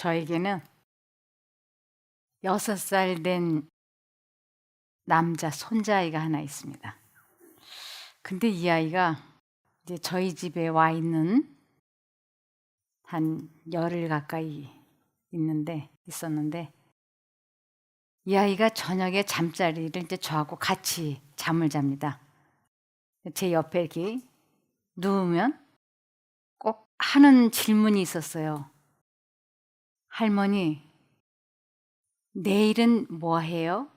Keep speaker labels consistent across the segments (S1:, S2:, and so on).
S1: 저에게는 6살 된 남자 손자아이가 하나 있습니다. 근데 이 아이가 이제 저희 집에 와 있는 한 열흘 가까이 있었는데 이 아이가 저녁에 잠자리를 이제 저하고 같이 잠을 잡니다. 제 옆에 이렇게 누우면 꼭 하는 질문이 있었어요. "할머니, 내일은 뭐 해요?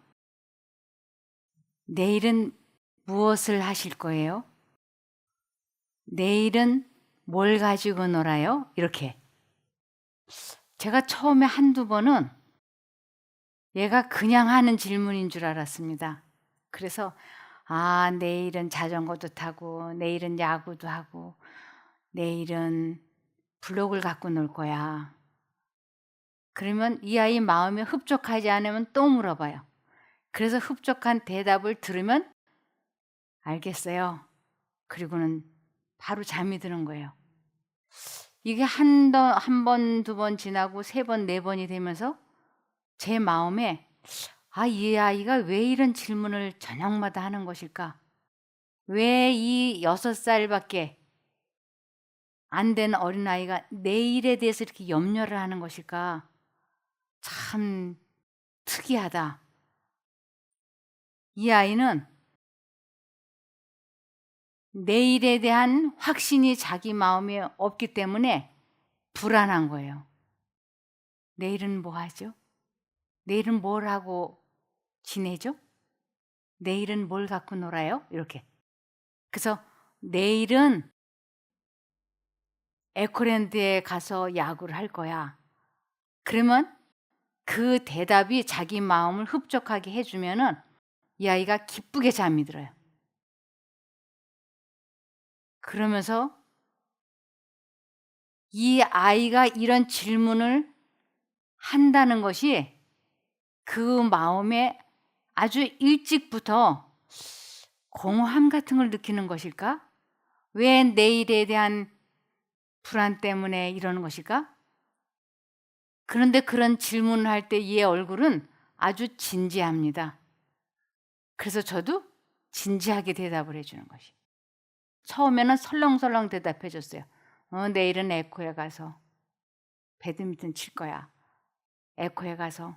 S1: 내일은 무엇을 하실 거예요? 내일은 뭘 가지고 놀아요?" 이렇게. 제가 처음에 한두 번은 얘가 그냥 하는 질문인 줄 알았습니다. 그래서 '아, 내일은 자전거도 타고 내일은 야구도 하고 내일은 블록을 갖고 놀 거야.' 그러면 이 아이 마음에 흡족하지 않으면 또 물어봐요. 그래서 흡족한 대답을 들으면 "알겠어요." 그리고는 바로 잠이 드는 거예요. 이게 한 번, 두 번 지나고 세 번, 네 번이 되면서 제 마음에 '아, 이 아이가 왜 이런 질문을 저녁마다 하는 것일까? 왜 이 6살밖에 안 된 어린아이가 내일에 대해서 이렇게 염려를 하는 것일까? 참 특이하다.' 이 아이는 내일에 대한 확신이 자기 마음에 없기 때문에 불안한 거예요. '내일은 뭐 하죠? 내일은 뭘 하고 지내죠? 내일은 뭘 갖고 놀아요?' 이렇게. 그래서 "내일은 에코랜드에 가서 야구를 할 거야." 그러면 그 대답이 자기 마음을 흡족하게 해 주면은 이 아이가 기쁘게 잠이 들어요. 그러면서 이 아이가 이런 질문을 한다는 것이 그 마음에 아주 일찍부터 공허함 같은 걸 느끼는 것일까? 왜 내일에 대한 불안 때문에 이러는 것일까? 그런데 그런 질문을 할 때 얘 얼굴은 아주 진지합니다. 그래서 저도 진지하게 대답을 해 주는 것이. 처음에는 설렁설렁 대답해 줬어요. 내일은 에코에 가서 배드민턴 칠 거야. 에코에 가서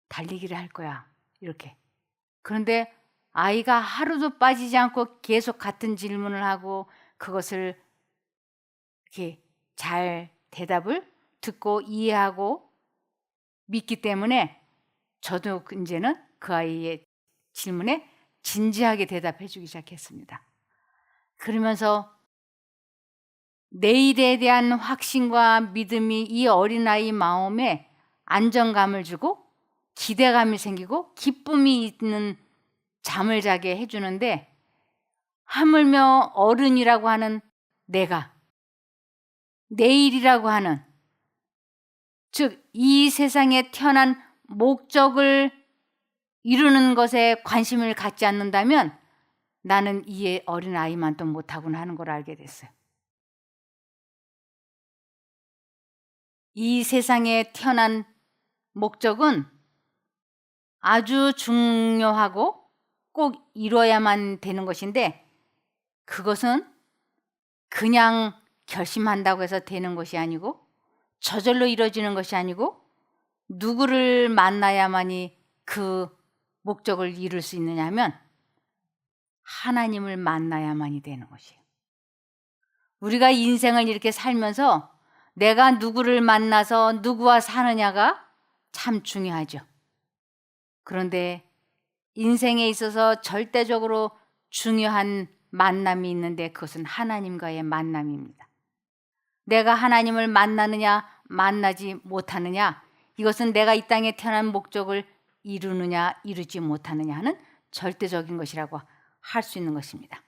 S1: 달리기를 할 거야." 이렇게. 그런데 아이가 하루도 빠지지 않고 계속 같은 질문을 하고 그것을 이렇게 잘 대답을 듣고 이해하고 믿기 때문에 저도 인제는 그 아이의 질문에 진지하게 대답해 주기 시작했습니다. 그러면서 내일에 대한 확신과 믿음이 이 어린아이 마음에 안정감을 주고 기대감이 생기고 기쁨이 있는 잠을 자게 해 주는데, 하물며 어른이라고 하는 내가, 내일이라고 하는, 즉 이 세상에 태어난 목적을 이루는 것에 관심을 갖지 않는다면 나는 이 어린아이만도 못하구나 하는 걸 알게 됐어요. 이 세상에 태어난 목적은 아주 중요하고 꼭 이뤄야만 되는 것인데, 그것은 그냥 결심한다고 해서 되는 것이 아니고 저절로 이루어지는 것이 아니고 누구를 만나야만이 그 목적을 이룰 수 있느냐 하면 하나님을 만나야만이 되는 것이에요. 우리가 인생을 이렇게 살면서 내가 누구를 만나서 누구와 사느냐가 참 중요하죠. 그런데 인생에 있어서 절대적으로 중요한 만남이 있는데 그것은 하나님과의 만남입니다. 내가 하나님을 만나느냐 만나지 못하느냐, 이것은 내가 이 땅에 태어난 목적을 이루느냐 이루지 못하느냐 하는 절대적인 것이라고 할 수 있는 것입니다.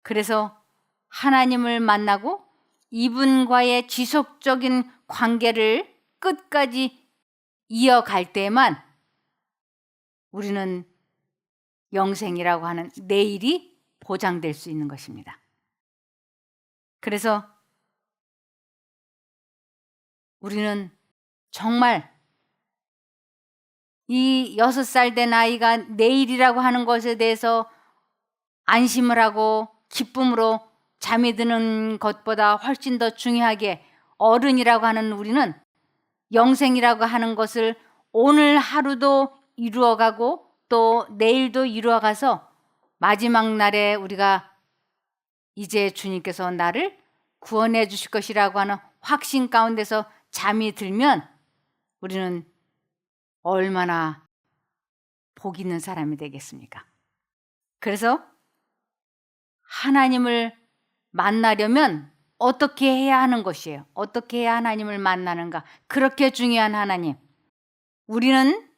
S1: 그래서 하나님을 만나고 이분과의 지속적인 관계를 끝까지 이어갈 때만 우리는 영생이라고 하는 내일이 보장될 수 있는 것입니다. 그래서 우리는 정말 이 6살 된 아이가 내일이라고 하는 것에 대해서 안심을 하고 기쁨으로 잠이 드는 것보다 훨씬 더 중요하게 어른이라고 하는 우리는 영생이라고 하는 것을 오늘 하루도 이루어가고 또 내일도 이루어가서 마지막 날에 우리가 이제 주님께서 나를 구원해 주실 것이라고 하는 확신 가운데서 잠이 들면 우리는 얼마나 복 있는 사람이 되겠습니까? 그래서 하나님을 만나려면 어떻게 해야 하는 것이에요? 어떻게 해야 하나님을 만나는가? 그렇게 중요한 하나님. 우리는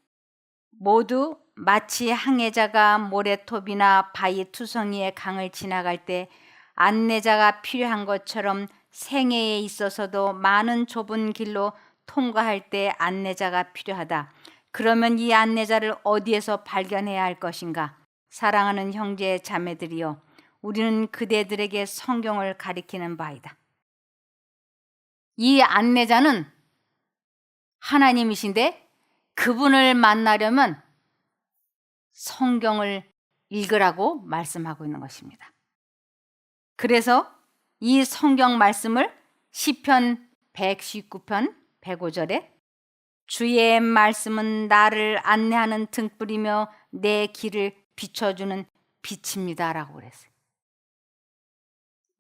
S1: 모두 마치 항해자가 모래톱이나 바위 투성이의 강을 지나갈 때 안내자가 필요한 것처럼 생애에 있어서도 많은 좁은 길로 통과할 때 안내자가 필요하다. 그러면 이 안내자를 어디에서 발견해야 할 것인가? 사랑하는 형제 자매들이여, 우리는 그대들에게 성경을 가리키는 바이다. 이 안내자는 하나님이신데 그분을 만나려면 성경을 읽으라고 말씀하고 있는 것입니다. 그래서 이 성경 말씀을 시편 119편 105절에 주의 말씀은 나를 안내하는 등불이며 내 길을 비춰주는 빛입니다 라고 그랬어요.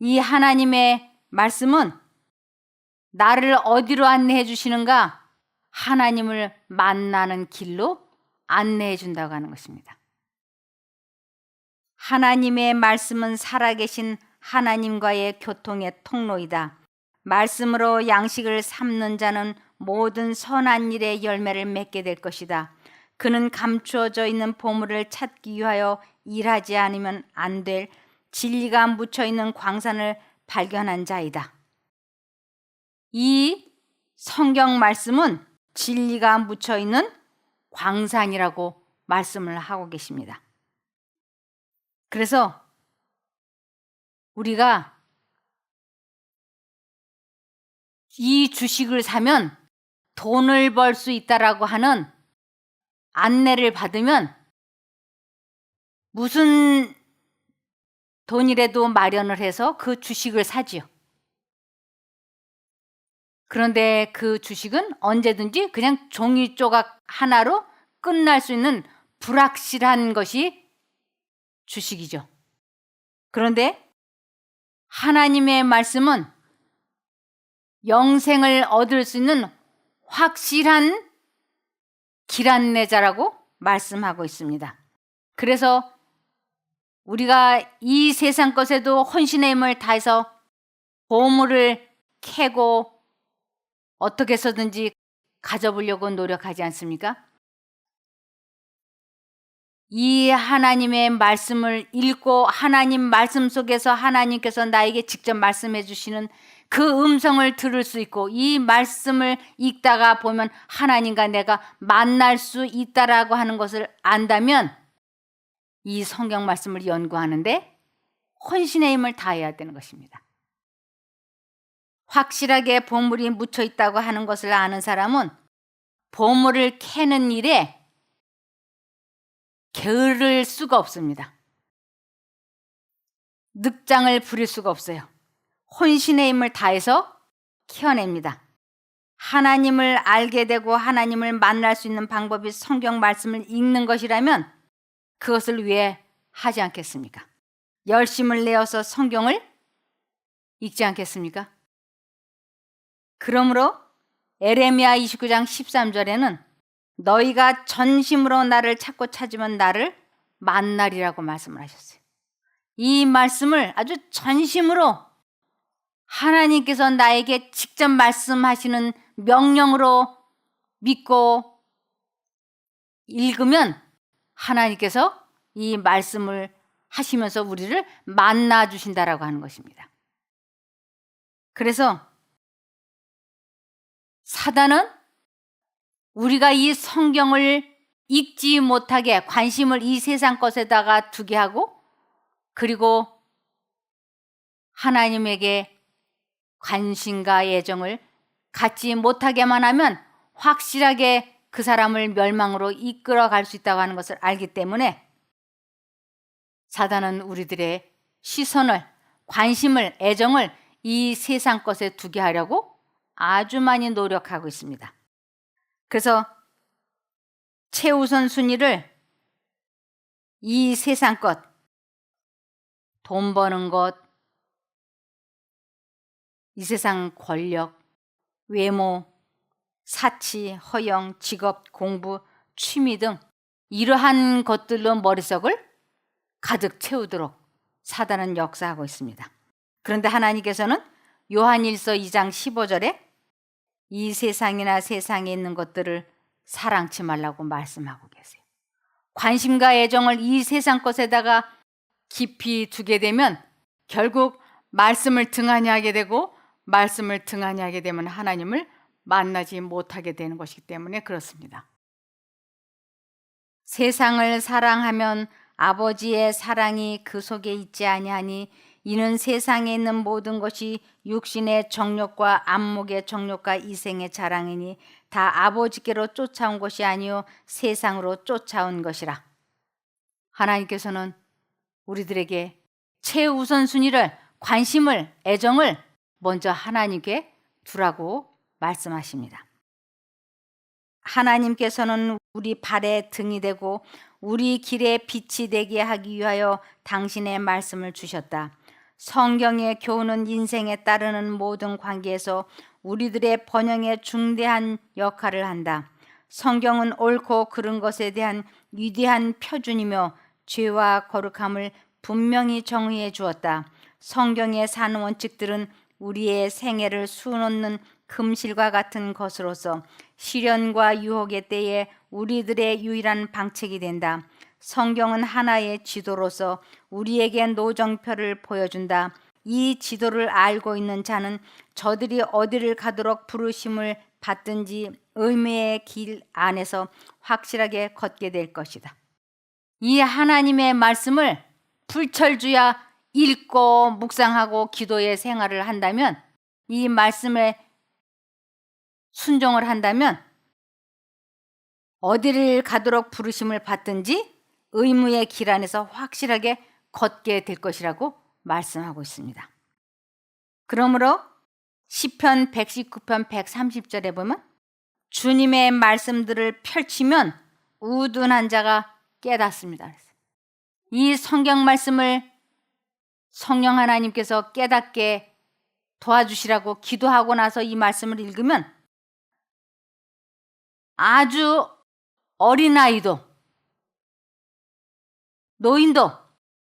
S1: 이 하나님의 말씀은 나를 어디로 안내해 주시는가? 하나님을 만나는 길로 안내해 준다고 하는 것입니다. 하나님의 말씀은 살아계신 하나님과의 교통의 통로이다. 말씀으로 양식을 삼는 자는 모든 선한 일의 열매를 맺게 될 것이다. 그는 감추어져 있는 보물을 찾기 위하여 일하지 않으면 안 될 진리가 묻혀 있는 광산을 발견한 자이다. 이 성경 말씀은 진리가 묻혀 있는 광산이라고 말씀을 하고 계십니다. 그래서 우리가 이 주식을 사면 돈을 벌 수 있다라고 하는 안내를 받으면 무슨 돈이라도 마련을 해서 그 주식을 사지요. 그런데 그 주식은 언제든지 그냥 종이 조각 하나로 끝날 수 있는 불확실한 것이 주식이죠. 그런데 하나님의 말씀은 영생을 얻을 수 있는 확실한 길 안내자라고 말씀하고 있습니다. 그래서 우리가 이 세상 것에도 혼신의 힘을 다해서 보물을 캐고 어떻게 해서든지 가져보려고 노력하지 않습니까? 이 하나님의 말씀을 읽고 하나님 말씀 속에서 하나님께서 나에게 직접 말씀해 주시는 그 음성을 들을 수 있고 이 말씀을 읽다가 보면 하나님과 내가 만날 수 있다라고 하는 것을 안다면 이 성경 말씀을 연구하는데 혼신의 힘을 다해야 되는 것입니다. 확실하게 보물이 묻혀 있다고 하는 것을 아는 사람은 보물을 캐는 일에 게으를 수가 없습니다. 늑장을 부릴 수가 없어요. 혼신의 힘을 다해서 키워냅니다. 하나님을 알게 되고 하나님을 만날 수 있는 방법이 성경 말씀을 읽는 것이라면 그것을 위해 하지 않겠습니까? 열심을 내어서 성경을 읽지 않겠습니까? 그러므로 에레미야 29장 13절에는 너희가 전심으로 나를 찾고 찾으면 나를 만나리라고 말씀을 하셨어요. 이 말씀을 아주 전심으로 하나님께서 나에게 직접 말씀하시는 명령으로 믿고 읽으면 하나님께서 이 말씀을 하시면서 우리를 만나 주신다라고 하는 것입니다. 그래서 사단은 우리가 이 성경을 읽지 못하게 관심을 이 세상 것에다가 두게 하고 그리고 하나님에게 관심과 애정을 갖지 못하게만 하면 확실하게 그 사람을 멸망으로 이끌어 갈 수 있다고 하는 것을 알기 때문에 사단은 우리들의 시선을, 관심을, 애정을 이 세상 것에 두게 하려고 아주 많이 노력하고 있습니다. 그래서 최우선 순위를 이 세상 것, 돈 버는 것, 이 세상 권력, 외모, 사치, 허영, 직업, 공부, 취미 등 이러한 것들로 머릿속을 가득 채우도록 사단은 역사하고 있습니다. 그런데 하나님께서는 요한일서 2장 15절에 이 세상이나 세상에 있는 것들을 사랑치 말라고 말씀하고 계세요. 관심과 애정을 이 세상 것에다가 깊이 두게 되면 결국 말씀을 등한히 하게 되고, 말씀을 등한히 하게 되면 하나님을 만나지 못하게 되는 것이기 때문에 그렇습니다. 세상을 사랑하면 아버지의 사랑이 그 속에 있지 아니하니 이는 세상에 있는 모든 것이 육신의 정욕과 안목의 정욕과 이생의 자랑이니 다 아버지께로 쫓아온 것이 아니요 세상으로 쫓아온 것이라. 하나님께서는 우리들에게 최우선순위를, 관심을, 애정을 먼저 하나님께 두라고 말씀하십니다. 하나님께서는 우리 발의 등이 되고 우리 길의 빛이 되게 하기 위하여 당신의 말씀을 주셨다. 성경의 교훈은 인생에 따르는 모든 관계에서 우리들의 번영에 중대한 역할을 한다. 성경은 옳고 그른 것에 대한 위대한 표준이며 죄와 거룩함을 분명히 정의해 주었다. 성경의 산 원칙들은 우리의 생애를 수놓는 금실과 같은 것으로서 시련과 유혹의 때에 우리들의 유일한 방책이 된다. 성경은 하나의 지도로서 우리에게 노정표를 보여준다. 이 지도를 알고 있는 자는 저들이 어디를 가도록 부르심을 받든지 의미의 길 안에서 확실하게 걷게 될 것이다. 이 하나님의 말씀을 불철주야 읽고 묵상하고 기도의 생활을 한다면, 이 말씀에 순종을 한다면 어디를 가도록 부르심을 받든지 의무의 길 안에서 확실하게 걷게 될 것이라고 말씀하고 있습니다. 그러므로 시편 119편 130절에 보면 주님의 말씀들을 펼치면 우둔한 자가 깨닫습니다. 이 성경 말씀을 성령 하나님께서 깨닫게 도와주시라고 기도하고 나서 이 말씀을 읽으면 아주 어린아이도 노인도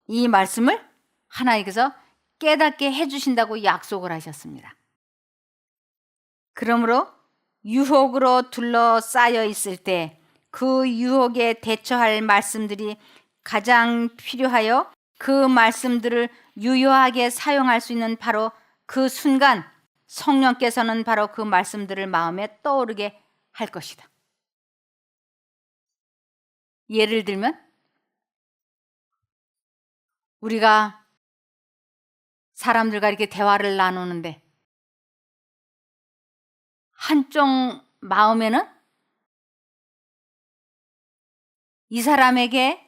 S1: 이 말씀을 하나님께서 깨닫게 해주신다고 약속을 하셨습니다. 그러므로 유혹으로 둘러싸여 있을 때 그 유혹에 대처할 말씀들이 가장 필요하여 그 말씀들을 유효하게 사용할 수 있는 바로 그 순간 성령께서는 바로 그 말씀들을 마음에 떠오르게 할 것이다. 예를 들면 우리가 사람들과 이렇게 대화를 나누는데 한쪽 마음에는 이 사람에게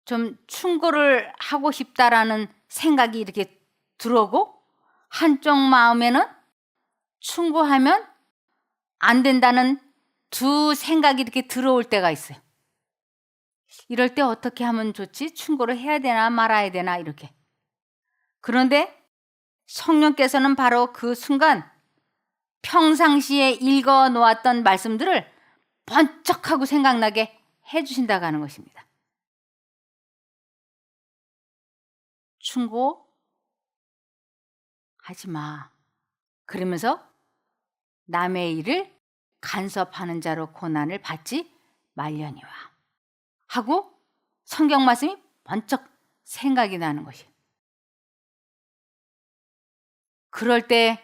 S1: 좀 충고를 하고 싶다라는 생각이 이렇게 들어오고, 한쪽 마음에는 충고하면 안 된다는 두 생각이 이렇게 들어올 때가 있어요. 이럴 때 어떻게 하면 좋지? 충고를 해야 되나 말아야 되나 이렇게. 그런데 성령께서는 바로 그 순간 평상시에 읽어 놓았던 말씀들을 번쩍하고 생각나게 해주신다고 하는 것입니다. 충고하지 마. 그러면서 남의 일을 간섭하는 자로 고난을 받지 말려니와 하고 성경 말씀이 번쩍 생각이 나는 것이에요. 그럴 때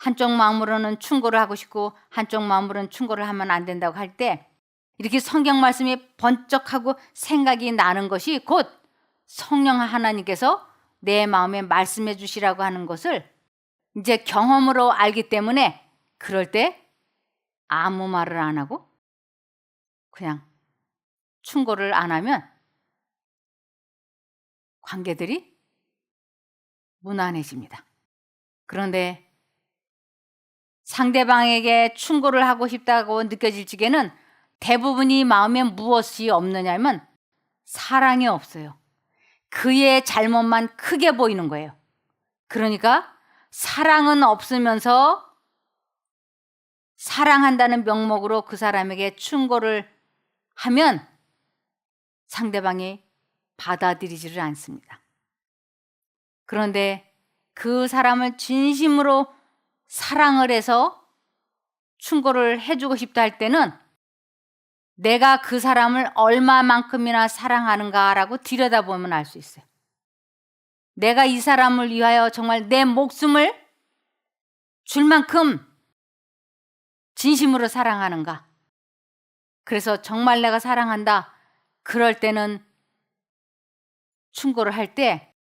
S1: 한쪽 마음으로는 충고를 하고 싶고 한쪽 마음으로는 충고를 하면 안 된다고 할 때 이렇게 성경 말씀이 번쩍하고 생각이 나는 것이 곧 성령 하나님께서 내 마음에 말씀해 주시라고 하는 것을 이제 경험으로 알기 때문에 그럴 때 아무 말을 안 하고 그냥 충고를 안 하면 관계들이 무난해집니다. 그런데 상대방에게 충고를 하고 싶다고 느껴질 적에는 대부분이 마음에 무엇이 없느냐면 사랑이 없어요. 그의 잘못만 크게 보이는 거예요. 그러니까 사랑은 없으면서 사랑한다는 명목으로 그 사람에게 충고를 하면 상대방이 받아들이지를 않습니다. 그런데 그 사람을 진심으로 사랑을 해서 충고를 해주고 싶다 할 때는 내가 그 사람을 얼마만큼이나 사랑하는가라고 들여다보면 알 수 있어요. 내가 이 사람을 위하여 정말 내 목숨을 줄 만큼 진심으로 사랑하는가. 그래서 정말 내가 사랑한다. 그럴 때는 충고를 할 때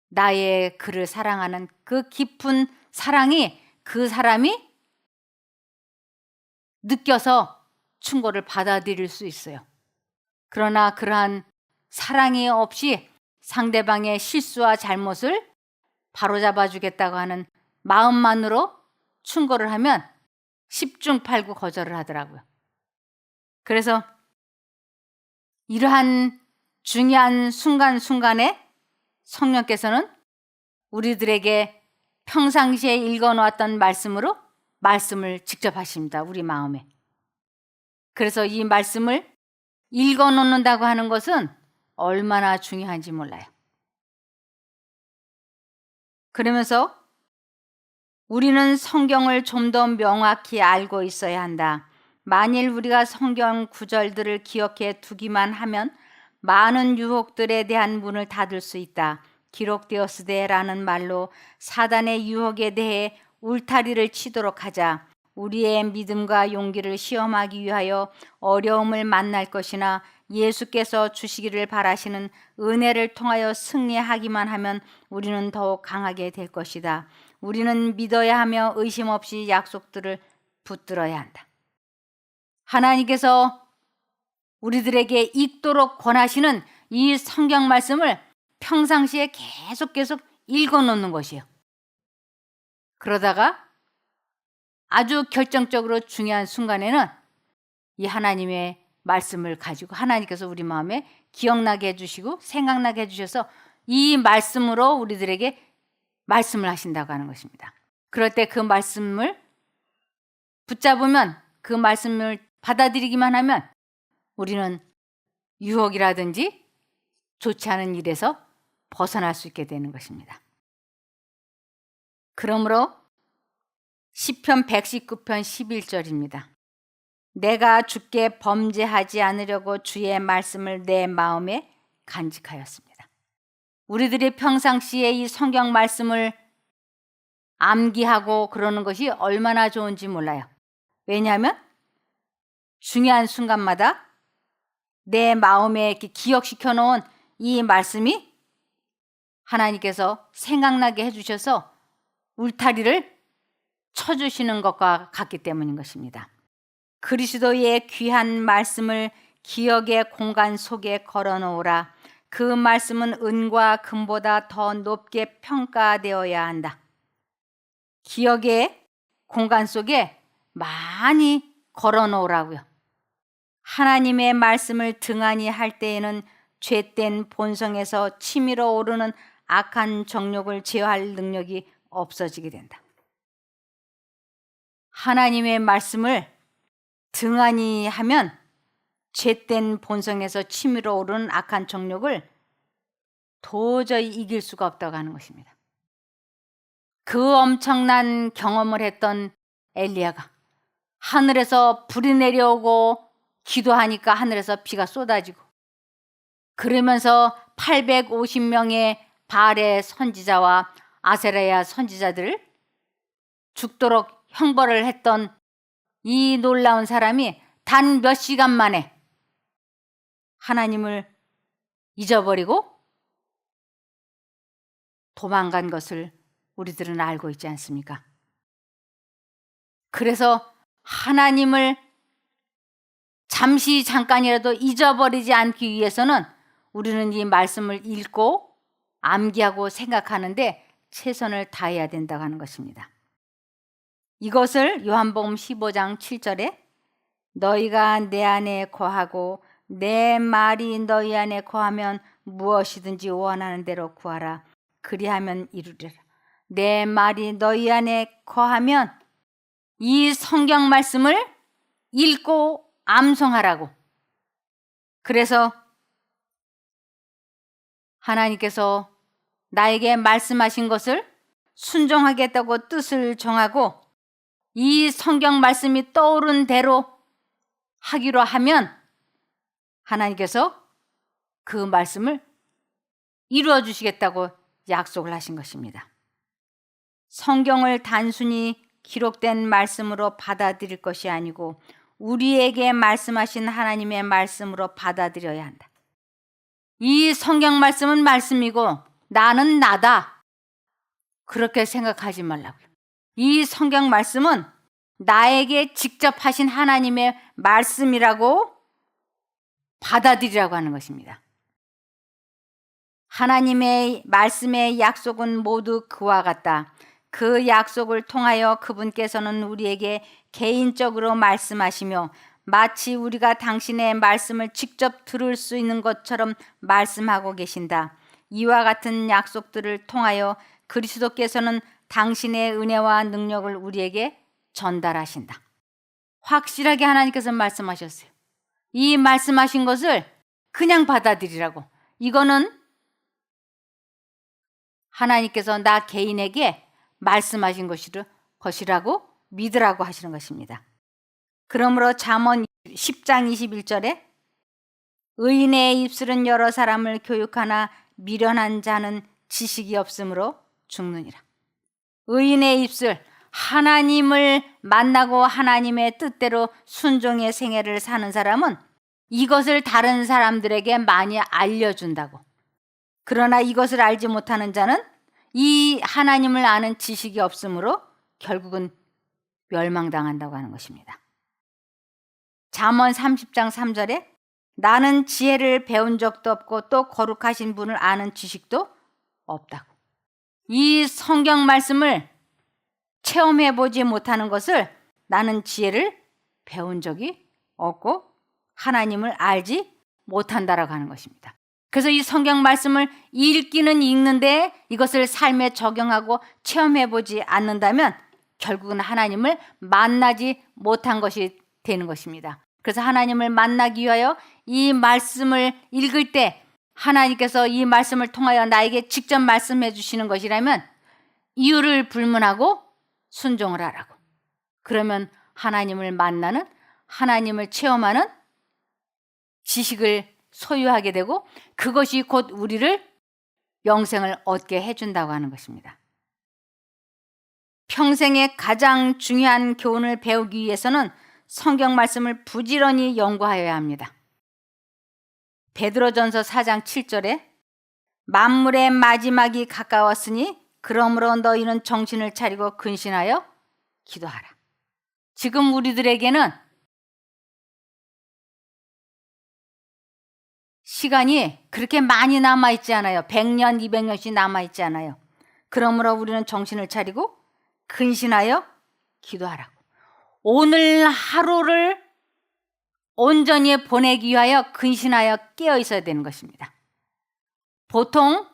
S1: 나의 그를 사랑하는 그 깊은 사랑이 그 사람이 느껴서 충고를 받아들일 수 있어요. 그러나 그러한 사랑이 없이 상대방의 실수와 잘못을 바로잡아 주겠다고 하는 마음만으로 충고를 하면 10중 8구 거절을 하더라고요. 그래서 이러한 중요한 순간순간에 성령께서는 우리들에게 평상시에 읽어놓았던 말씀으로 말씀을 직접 하십니다. 우리 마음에. 그래서 이 말씀을 읽어놓는다고 하는 것은 얼마나 중요한지 몰라요. 그러면서 우리는 성경을 좀 더 명확히 알고 있어야 한다. 만일 우리가 성경 구절들을 기억해 두기만 하면 많은 유혹들에 대한 문을 닫을 수 있다. 기록되었으되라는 말로 사단의 유혹에 대해 울타리를 치도록 하자. 우리의 믿음과 용기를 시험하기 위하여 어려움을 만날 것이나 예수께서 주시기를 바라시는 은혜를 통하여 승리하기만 하면 우리는 더욱 강하게 될 것이다. 우리는 믿어야 하며 의심 없이 약속들을 붙들어야 한다. 하나님께서 우리들에게 읽도록 권하시는 이 성경 말씀을 평상시에 계속 읽어놓는 것이에요. 그러다가 아주 결정적으로 중요한 순간에는 이 하나님의 말씀을 가지고 하나님께서 우리 마음에 기억나게 해주시고 생각나게 해주셔서 이 말씀으로 우리들에게 말씀을 하신다고 하는 것입니다. 그럴 때 그 말씀을 붙잡으면 그 말씀을 받아들이기만 하면 우리는 유혹이라든지 좋지 않은 일에서 벗어날 수 있게 되는 것입니다. 그러므로 시편 119편 11절입니다. 내가 주께 범죄하지 않으려고 주의 말씀을 내 마음에 간직하였습니다. 우리들이 평상시에 이 성경 말씀을 암기하고 그러는 것이 얼마나 좋은지 몰라요. 왜냐하면 중요한 순간마다 내 마음에 이렇게 기억시켜 놓은 이 말씀이 하나님께서 생각나게 해주셔서 울타리를 쳐주시는 것과 같기 때문인 것입니다. 그리스도의 귀한 말씀을 기억의 공간 속에 걸어놓으라. 그 말씀은 은과 금보다 더 높게 평가되어야 한다. 기억의 공간 속에 많이 걸어놓으라고요. 하나님의 말씀을 등한히 할 때에는 죄된 본성에서 치밀어 오르는 악한 정욕을 제어할 능력이 없어지게 된다. 하나님의 말씀을 등한히 하면 죄된 본성에서 치밀어 오르는 악한 정욕을 도저히 이길 수가 없다고 하는 것입니다. 그 엄청난 경험을 했던 엘리야가 하늘에서 불이 내려오고 기도하니까 하늘에서 비가 쏟아지고 그러면서 850명의 바알의 선지자와 아세라야 선지자들을 죽도록 형벌을 했던 이 놀라운 사람이 단 몇 시간 만에 하나님을 잊어버리고 도망간 것을 우리들은 알고 있지 않습니까? 그래서 하나님을 잠깐이라도 잊어버리지 않기 위해서는 우리는 이 말씀을 읽고 암기하고 생각하는데 최선을 다해야 된다고 하는 것입니다. 이것을 요한복음 15장 7절에 너희가 내 안에 거하고 내 말이 너희 안에 거하면 무엇이든지 원하는 대로 구하라. 그리하면 이루리라. 내 말이 너희 안에 거하면 이 성경 말씀을 읽고 암송하라고. 그래서 하나님께서 나에게 말씀하신 것을 순종하겠다고 뜻을 정하고 이 성경 말씀이 떠오른 대로 하기로 하면 하나님께서 그 말씀을 이루어 주시겠다고 약속을 하신 것입니다. 성경을 단순히 기록된 말씀으로 받아들일 것이 아니고 우리에게 말씀하신 하나님의 말씀으로 받아들여야 한다. 이 성경 말씀은 말씀이고 나는 나다. 그렇게 생각하지 말라고요. 이 성경 말씀은 나에게 직접 하신 하나님의 말씀이라고 받아들이라고 하는 것입니다. 하나님의 말씀의 약속은 모두 그와 같다. 그 약속을 통하여 그분께서는 우리에게 개인적으로 말씀하시며 마치 우리가 당신의 말씀을 직접 들을 수 있는 것처럼 말씀하고 계신다. 이와 같은 약속들을 통하여 그리스도께서는 당신의 은혜와 능력을 우리에게 전달하신다. 확실하게 하나님께서 말씀하셨어요. 이 말씀하신 것을 그냥 받아들이라고. 이거는 하나님께서 나 개인에게 말씀하신 것이라고 믿으라고 하시는 것입니다. 그러므로 잠언 10장 21절에 의인의 입술은 여러 사람을 교육하나 미련한 자는 지식이 없으므로 죽느니라. 의인의 입술, 하나님을 만나고 하나님의 뜻대로 순종의 생애를 사는 사람은 이것을 다른 사람들에게 많이 알려준다고. 그러나 이것을 알지 못하는 자는 이 하나님을 아는 지식이 없으므로 결국은 멸망당한다고 하는 것입니다. 잠언 30장 3절에 나는 지혜를 배운 적도 없고 또 거룩하신 분을 아는 지식도 없다고. 이 성경 말씀을 체험해보지 못하는 것을 나는 지혜를 배운 적이 없고 하나님을 알지 못한다라고 하는 것입니다. 그래서 이 성경 말씀을 읽기는 읽는데 이것을 삶에 적용하고 체험해보지 않는다면 결국은 하나님을 만나지 못한 것이 되는 것입니다. 그래서 하나님을 만나기 위하여 이 말씀을 읽을 때 하나님께서 이 말씀을 통하여 나에게 직접 말씀해 주시는 것이라면 이유를 불문하고 순종을 하라고. 그러면 하나님을 만나는, 하나님을 체험하는 지식을 소유하게 되고 그것이 곧 우리를 영생을 얻게 해준다고 하는 것입니다. 평생에 가장 중요한 교훈을 배우기 위해서는 성경 말씀을 부지런히 연구하여야 합니다. 베드로전서 4장 7절에 만물의 마지막이 가까웠으니 그러므로 너희는 정신을 차리고 근신하여 기도하라. 지금 우리들에게는 시간이 그렇게 많이 남아있지 않아요. 100년, 200년씩 남아있지 않아요. 그러므로 우리는 정신을 차리고 근신하여 기도하라고. 오늘 하루를 온전히 보내기 위하여 근신하여 깨어 있어야 되는 것입니다. 보통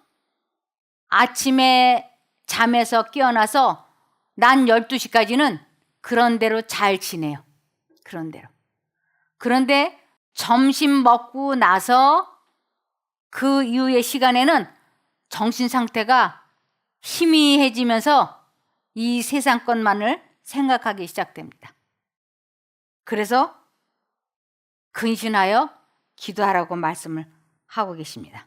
S1: 아침에 잠에서 깨어나서 난 12시까지는 그런 대로 잘 지내요. 그런 대로. 그런데 점심 먹고 나서 그 이후의 시간에는 정신 상태가 희미해지면서 이 세상 것만을 생각하기 시작됩니다. 그래서 근신하여 기도하라고 말씀을 하고 계십니다.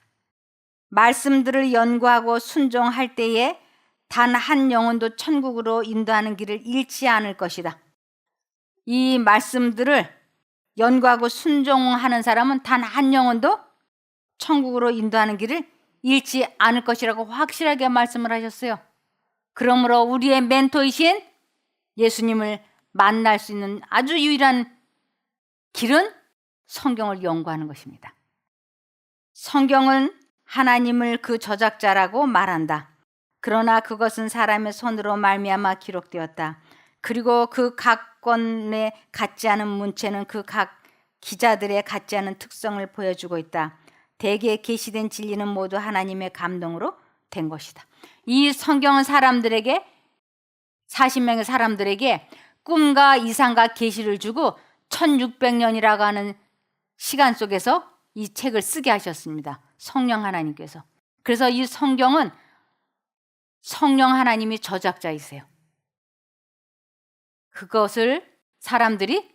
S1: 말씀들을 연구하고 순종할 때에 단 한 영혼도 천국으로 인도하는 길을 잃지 않을 것이다. 이 말씀들을 연구하고 순종하는 사람은 단 한 영혼도 천국으로 인도하는 길을 잃지 않을 것이라고 확실하게 말씀을 하셨어요. 그러므로 우리의 멘토이신 예수님을 만날 수 있는 아주 유일한 길은 성경을 연구하는 것입니다. 성경은 하나님을 그 저작자라고 말한다. 그러나 그것은 사람의 손으로 말미암아 기록되었다. 그리고 그 각 권에 같지 않은 문체는 그 각 기자들의 같지 않은 특성을 보여주고 있다. 대개 계시된 진리는 모두 하나님의 감동으로 된 것이다. 이 성경은 사람들에게 40명의 사람들에게 꿈과 이상과 계시를 주고 1600년이라고 하는 시간 속에서 이 책을 쓰게 하셨습니다. 성령 하나님께서. 그래서 이 성경은 성령 하나님이 저작자이세요. 그것을 사람들이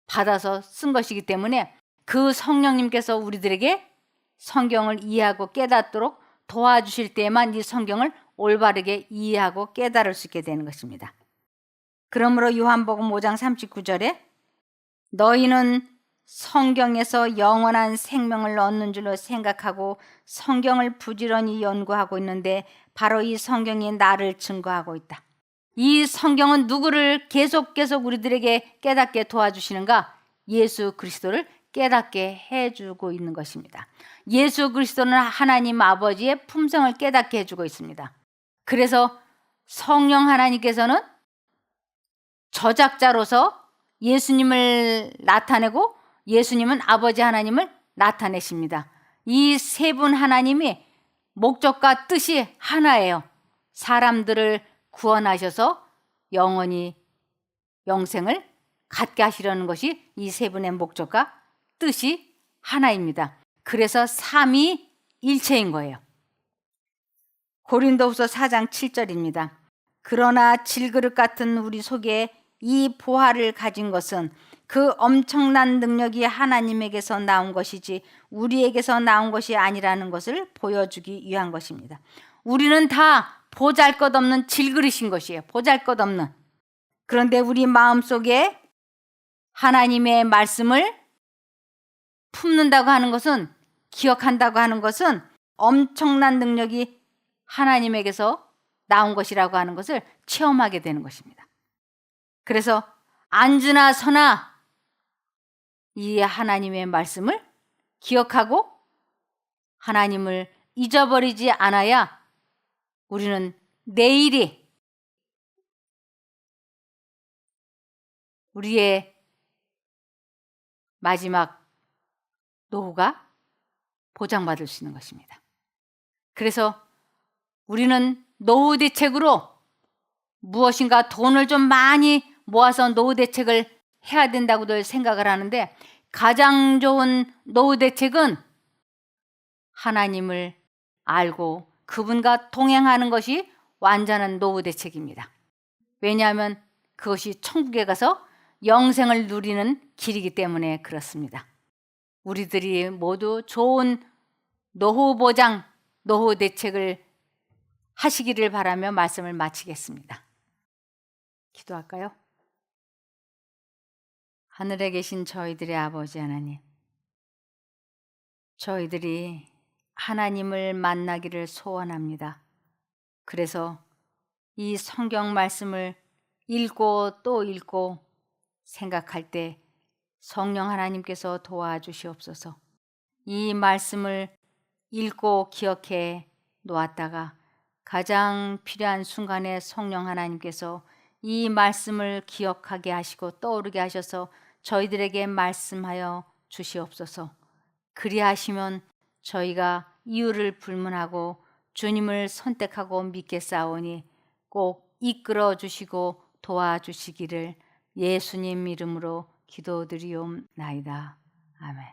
S1: 받아서 쓴 것이기 때문에 그 성령님께서 우리들에게 성경을 이해하고 깨닫도록 도와주실 때에만 이 성경을 올바르게 이해하고 깨달을 수 있게 되는 것입니다. 그러므로 요한복음 5장 39절에 너희는 성경에서 영원한 생명을 얻는 줄로 생각하고 성경을 부지런히 연구하고 있는데 바로 이 성경이 나를 증거하고 있다. 이 성경은 누구를 계속 우리들에게 깨닫게 도와주시는가? 예수 그리스도를 깨닫게 해주고 있는 것입니다. 예수 그리스도는 하나님 아버지의 품성을 깨닫게 해주고 있습니다. 그래서 성령 하나님께서는 저작자로서 예수님을 나타내고 예수님은 아버지 하나님을 나타내십니다. 이 세 분 하나님이 목적과 뜻이 하나예요. 사람들을 구원하셔서 영원히 영생을 갖게 하시려는 것이 이 세 분의 목적과 뜻이 하나입니다. 그래서 삼위일체인 거예요. 고린도후서 4장 7절입니다. 그러나 질그릇 같은 우리 속에 이 보화를 가진 것은 그 엄청난 능력이 하나님에게서 나온 것이지 우리에게서 나온 것이 아니라는 것을 보여주기 위한 것입니다. 우리는 다 보잘것없는 질그릇인 것이에요. 보잘것없는. 그런데 우리 마음속에 하나님의 말씀을 품는다고 하는 것은, 기억한다고 하는 것은 엄청난 능력이 하나님에게서 나온 것이라고 하는 것을 체험하게 되는 것입니다. 그래서 앉으나 서나 이 하나님의 말씀을 기억하고 하나님을 잊어버리지 않아야 우리는 내일이 우리의 마지막 노후가 보장받을 수 있는 것입니다. 그래서 우리는 노후 대책으로 무엇인가 돈을 좀 많이 모아서 노후 대책을 해야 된다고들 생각을 하는데 가장 좋은 노후 대책은 하나님을 알고 그분과 동행하는 것이 완전한 노후 대책입니다. 왜냐하면 그것이 천국에 가서 영생을 누리는 길이기 때문에 그렇습니다. 우리들이 모두 좋은 노후 보장, 노후 대책을 하시기를 바라며 말씀을 마치겠습니다. 기도할까요? 하늘에 계신 저희들의 아버지 하나님, 저희들이 하나님을 만나기를 소원합니다. 그래서 이 성경 말씀을 읽고 또 읽고 생각할 때 성령 하나님께서 도와주시옵소서. 이 말씀을 읽고 기억해 놓았다가 가장 필요한 순간에 성령 하나님께서 이 말씀을 기억하게 하시고 떠오르게 하셔서 저희들에게 말씀하여 주시옵소서. 그리하시면 저희가 이유를 불문하고 주님을 선택하고 믿게 싸우니 꼭 이끌어 주시고 도와주시기를 예수님 이름으로 기도드리옵나이다. 아멘.